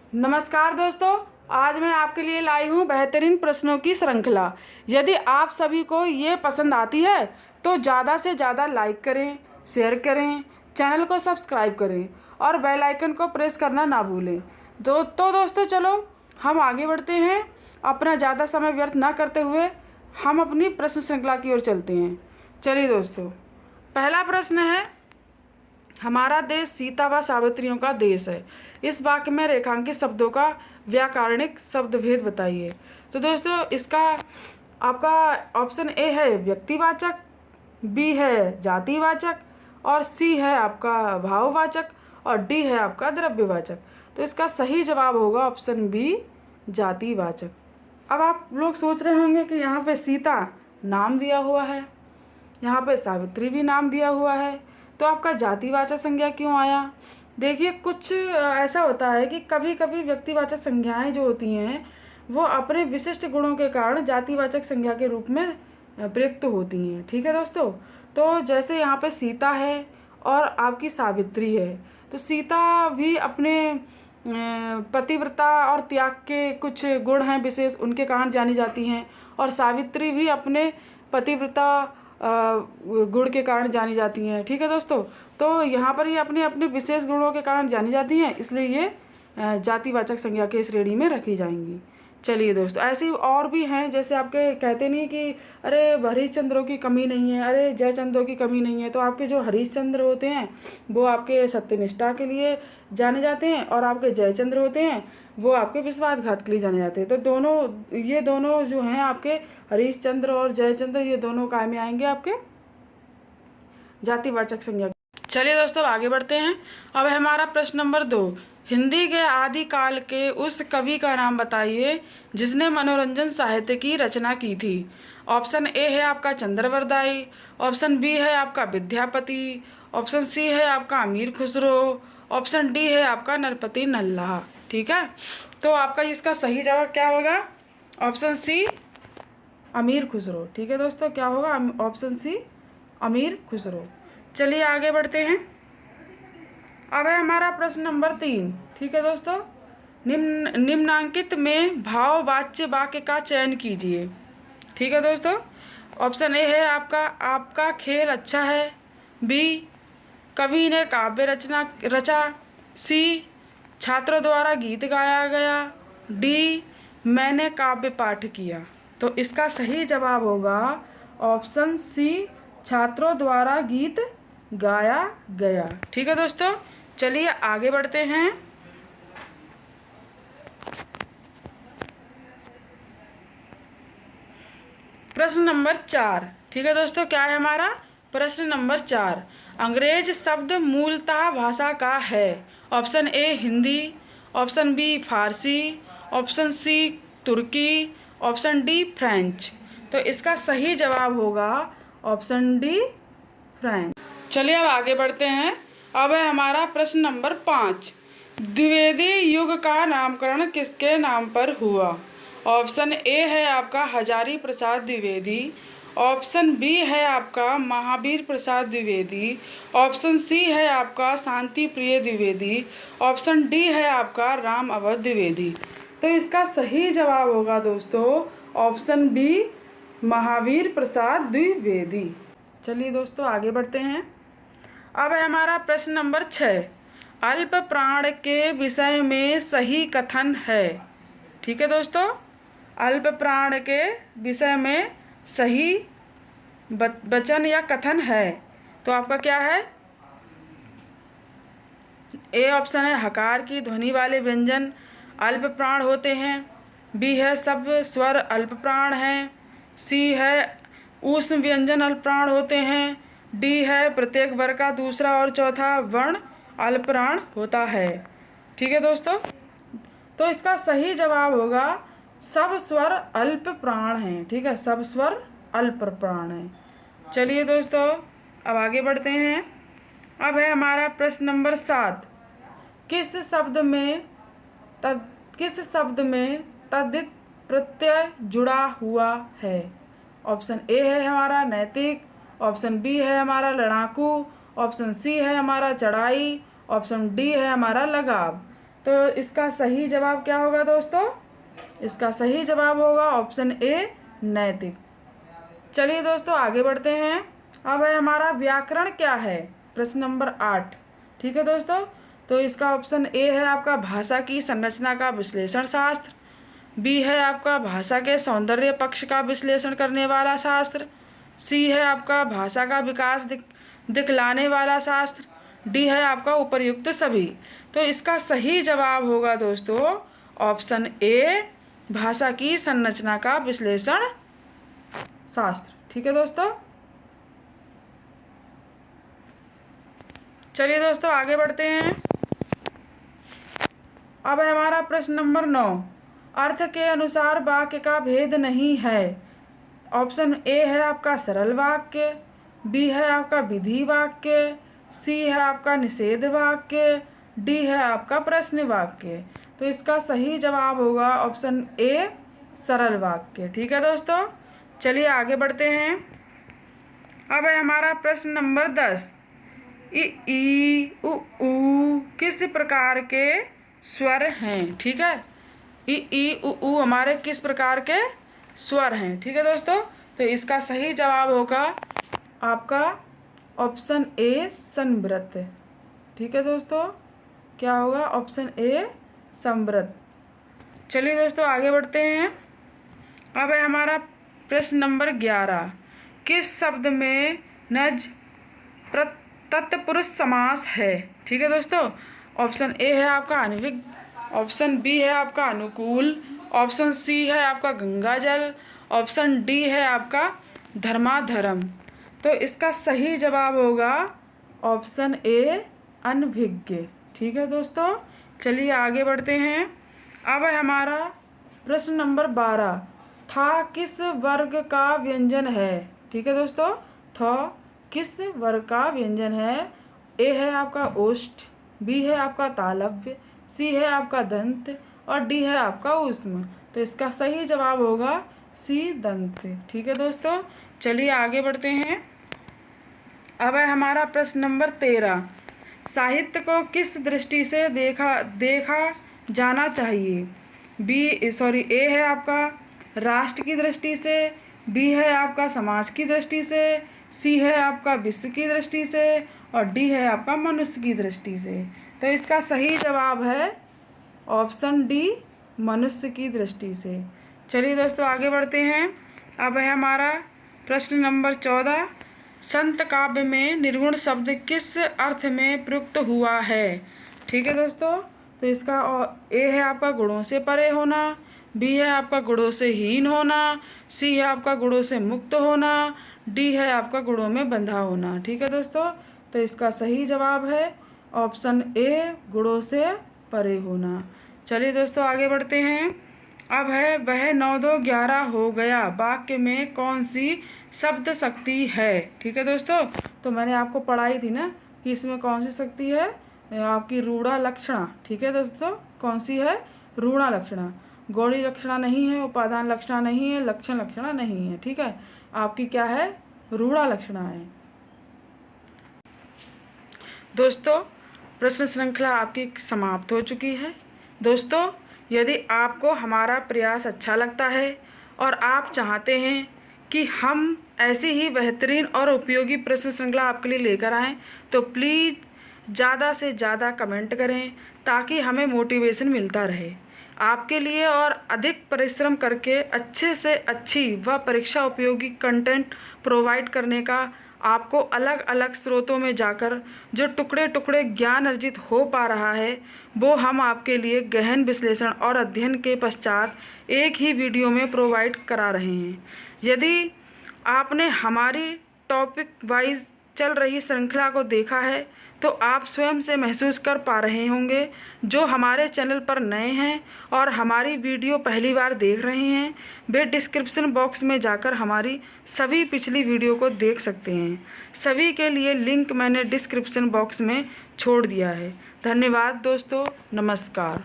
नमस्कार दोस्तों, आज मैं आपके लिए लाई हूँ बेहतरीन प्रश्नों की श्रृंखला। यदि आप सभी को ये पसंद आती है तो ज़्यादा से ज़्यादा लाइक करें, शेयर करें, चैनल को सब्सक्राइब करें और बेल आइकन को प्रेस करना ना भूलें। तो दोस्तों चलो हम आगे बढ़ते हैं। अपना ज़्यादा समय व्यर्थ ना करते हुए हम अपनी प्रश्न श्रृंखला की ओर चलते हैं। चलिए दोस्तों, पहला प्रश्न है, हमारा देश सीता व सावित्रियों का देश है। इस वाक्य में रेखांकित शब्दों का व्याकरणिक शब्दभेद बताइए। तो दोस्तों इसका आपका ऑप्शन ए है व्यक्तिवाचक, बी है जातिवाचक और सी है आपका भाववाचक और डी है आपका द्रव्यवाचक। तो इसका सही जवाब होगा ऑप्शन बी जातिवाचक। अब आप लोग सोच रहे होंगे कि यहाँ पे सीता नाम दिया हुआ है, यहाँ पे सावित्री भी नाम दिया हुआ है, तो आपका जातिवाचक संज्ञा क्यों आया? देखिए कुछ ऐसा होता है कि कभी कभी व्यक्तिवाचक संज्ञाएं जो होती हैं वो अपने विशिष्ट गुणों के कारण जातिवाचक संज्ञा के रूप में प्रयुक्त होती हैं। ठीक है दोस्तों, तो जैसे यहाँ पे सीता है और आपकी सावित्री है, तो सीता भी अपने पतिव्रता और त्याग के कुछ गुण हैं विशेष, उनके कारण जानी जाती हैं, और सावित्री भी अपने पतिव्रता गुण के कारण जानी जाती हैं। ठीक है दोस्तों, तो यहाँ पर ये अपने अपने विशेष गुणों के कारण जानी जाती हैं, इसलिए ये जातिवाचक संज्ञा के श्रेणी में रखी जाएंगी। चलिए दोस्तों, ऐसी और भी हैं, जैसे आपके कहते नहीं कि अरे हरिश्चंद्रों की कमी नहीं है, अरे जयचंद्रों की कमी नहीं है। तो आपके जो हरिश्चंद्र होते हैं वो आपके सत्यनिष्ठा के लिए जाने जाते हैं और आपके जयचंद्र होते हैं वो आपके विश्वासघात के लिए जाने जाते हैं। तो ये दोनों जो हैं आपके हरिश्चंद्र और जयचंद्र, ये दोनों काय में आएंगे आपके जातिवाचक संज्ञा। चलिए दोस्तों आगे बढ़ते हैं। अब हमारा प्रश्न नंबर 2, हिंदी के आदिकाल के उस कवि का नाम बताइए जिसने मनोरंजन साहित्य की रचना की थी। ऑप्शन ए है आपका चंद्रवरदाई, ऑप्शन बी है आपका विद्यापति, ऑप्शन सी है आपका अमीर खुसरो, ऑप्शन डी है आपका नरपति नल्ला। ठीक है, तो आपका इसका सही जवाब क्या होगा? ऑप्शन सी अमीर खुसरो। ठीक है दोस्तों, क्या होगा? ऑप्शन सी अमीर खुसरो। चलिए आगे बढ़ते हैं। अब है हमारा प्रश्न नंबर 3। ठीक है दोस्तों, निम्नांकित में भाववाच्य वाक्य का चयन कीजिए। ठीक है दोस्तों, ऑप्शन ए है आपका खेल अच्छा है, बी कवि ने काव्य रचा, सी छात्रों द्वारा गीत गाया गया, डी मैंने काव्य पाठ किया। तो इसका सही जवाब होगा ऑप्शन सी छात्रों द्वारा गीत गाया गया। ठीक है दोस्तों, चलिए आगे बढ़ते हैं। प्रश्न नंबर 4। ठीक है दोस्तों, क्या है हमारा प्रश्न नंबर 4? अंग्रेज शब्द मूलतः भाषा का है। Option A Hindi, option B फारसी, ऑप्शन सी तुर्की, ऑप्शन डी फ्रेंच। तो इसका सही जवाब होगा ऑप्शन डी फ्रेंच। चलिए अब आगे बढ़ते हैं। अब है हमारा प्रश्न नंबर 5, द्विवेदी युग का नामकरण किसके नाम पर हुआ? ऑप्शन ए है आपका हजारी प्रसाद द्विवेदी, ऑप्शन बी है आपका महावीर प्रसाद द्विवेदी, ऑप्शन सी है आपका शांति प्रिय द्विवेदी, ऑप्शन डी है आपका राम अवध द्विवेदी। तो इसका सही जवाब होगा दोस्तों ऑप्शन बी महावीर प्रसाद द्विवेदी। चलिए दोस्तों आगे बढ़ते हैं। अब है हमारा प्रश्न नंबर 6, अल्प प्राण के विषय में सही कथन है। ठीक है दोस्तों, अल्प प्राण के विषय में सही वचन या कथन है। तो आपका क्या है? ए ऑप्शन है हकार की ध्वनि वाले व्यंजन अल्प प्राण होते हैं, बी है सब स्वर अल्प प्राण हैं, सी है ऊष्म व्यंजन अल्प प्राण होते हैं, डी है प्रत्येक वर्ग का दूसरा और चौथा वर्ण अल्प प्राण होता है। ठीक है दोस्तों, तो इसका सही जवाब होगा सब स्वर अल्प प्राण हैं। ठीक है, सब स्वर अल्प प्राण हैं। चलिए दोस्तों अब आगे बढ़ते हैं। अब है हमारा प्रश्न नंबर 7, किस शब्द में तद्धित प्रत्यय जुड़ा हुआ है? ऑप्शन ए है हमारा नैतिक, ऑप्शन बी है हमारा लड़ाकू, ऑप्शन सी है हमारा चढ़ाई, ऑप्शन डी है हमारा लगाव। तो इसका सही जवाब क्या होगा दोस्तों? इसका सही जवाब होगा ऑप्शन ए नैतिक। चलिए दोस्तों आगे बढ़ते हैं। अब है हमारा व्याकरण क्या है, प्रश्न नंबर 8। ठीक है दोस्तों, तो इसका ऑप्शन ए है आपका भाषा की संरचना का विश्लेषण शास्त्र, बी है आपका भाषा के सौंदर्य पक्ष का विश्लेषण करने वाला शास्त्र, सी है आपका भाषा का विकास दिखलाने वाला शास्त्र, डी है आपका उपर्युक्त सभी। तो इसका सही जवाब होगा दोस्तों ऑप्शन ए भाषा की संरचना का विश्लेषण शास्त्र। ठीक है दोस्तों, चलिए दोस्तों आगे बढ़ते हैं। अब है हमारा प्रश्न नंबर 9। अर्थ के अनुसार वाक्य का भेद नहीं है। ऑप्शन ए है आपका सरल वाक्य, बी है आपका विधि वाक्य, सी है आपका निषेध वाक्य, डी है आपका प्रश्न वाक्य। तो इसका सही जवाब होगा ऑप्शन ए सरल वाक्य। ठीक है दोस्तों, चलिए आगे बढ़ते हैं। अब है हमारा प्रश्न नंबर 10। ई उ किस प्रकार के स्वर हैं? ठीक है, ई उ हमारे किस प्रकार के स्वर हैं? ठीक है दोस्तों, तो इसका सही जवाब होगा आपका ऑप्शन ए संवृत। ठीक है दोस्तों, क्या होगा? ऑप्शन ए संवृत। चलिए दोस्तों आगे बढ़ते हैं। अब है हमारा प्रश्न नंबर 11। किस शब्द में नज तत्पुरुष समास है? ठीक है दोस्तों, ऑप्शन ए है आपका अनभिज्ञ, ऑप्शन बी है आपका अनुकूल, ऑप्शन सी है आपका गंगाजल, ऑप्शन डी है आपका धर्माधर्म। तो इसका सही जवाब होगा ऑप्शन ए अनभिज्ञ। ठीक है दोस्तों, चलिए आगे बढ़ते हैं। अब है हमारा प्रश्न नंबर 12। था किस वर्ग का व्यंजन है? ठीक है दोस्तों, था किस वर्ग का व्यंजन है? ए है आपका ओष्ठ, बी है आपका तालव्य, सी है आपका दंत और डी है आपका ऊष्म। तो इसका सही जवाब होगा सी दंत। ठीक है दोस्तों, चलिए आगे बढ़ते हैं। अब है हमारा प्रश्न नंबर 13। साहित्य को किस दृष्टि से देखा जाना चाहिए? ए है आपका राष्ट्र की दृष्टि से, बी है आपका समाज की दृष्टि से, सी है आपका विश्व की दृष्टि से और डी है आपका मनुष्य की दृष्टि से। तो इसका सही जवाब है ऑप्शन डी मनुष्य की दृष्टि से। चलिए दोस्तों आगे बढ़ते हैं। अब है हमारा प्रश्न नंबर 14। संत काव्य में निर्गुण शब्द किस अर्थ में प्रयुक्त हुआ है? ठीक है दोस्तों, तो इसका ए है आपका गुणों से परे होना, बी है आपका गुणों से हीन होना, सी है आपका गुणों से मुक्त होना, डी है आपका गुणों में बंधा होना। ठीक है दोस्तों, तो इसका सही जवाब है ऑप्शन ए गुणों से परे होना। चलिए दोस्तों आगे बढ़ते हैं। अब है वह 9 2 11 हो गया वाक्य में कौन सी शब्द शक्ति है? ठीक है दोस्तों, तो मैंने आपको पढ़ाई थी ना कि इसमें कौन सी शक्ति है, आपकी रूढ़ा लक्षणा। ठीक है दोस्तों, कौन सी है? रूढ़ा लक्षणा। गौड़ी लक्षणा नहीं है, उपादान लक्षणा नहीं है, लक्षण लक्षणा नहीं है। ठीक है, आपकी क्या है? रूढ़ा लक्षणा है। दोस्तों प्रश्न श्रृंखला आपकी समाप्त हो चुकी है। दोस्तों यदि आपको हमारा प्रयास अच्छा लगता है और आप चाहते हैं कि हम ऐसी ही बेहतरीन और उपयोगी प्रश्न श्रृंखला आपके लिए लेकर आएँ तो प्लीज़ ज़्यादा से ज़्यादा कमेंट करें ताकि हमें मोटिवेशन मिलता रहे आपके लिए और अधिक परिश्रम करके अच्छे से अच्छी व परीक्षा उपयोगी कंटेंट प्रोवाइड करने का आपको अलग अलग स्रोतों में जाकर जो टुकड़े टुकड़े ज्ञान अर्जित हो पा रहा है वो हम आपके लिए गहन विश्लेषण और अध्ययन के पश्चात एक ही वीडियो में प्रोवाइड करा रहे हैं। यदि आपने हमारी टॉपिक वाइज चल रही श्रृंखला को देखा है तो आप स्वयं से महसूस कर पा रहे होंगे। जो हमारे चैनल पर नए हैं और हमारी वीडियो पहली बार देख रहे हैं वे डिस्क्रिप्शन बॉक्स में जाकर हमारी सभी पिछली वीडियो को देख सकते हैं। सभी के लिए लिंक मैंने डिस्क्रिप्शन बॉक्स में छोड़ दिया है। धन्यवाद दोस्तों, नमस्कार।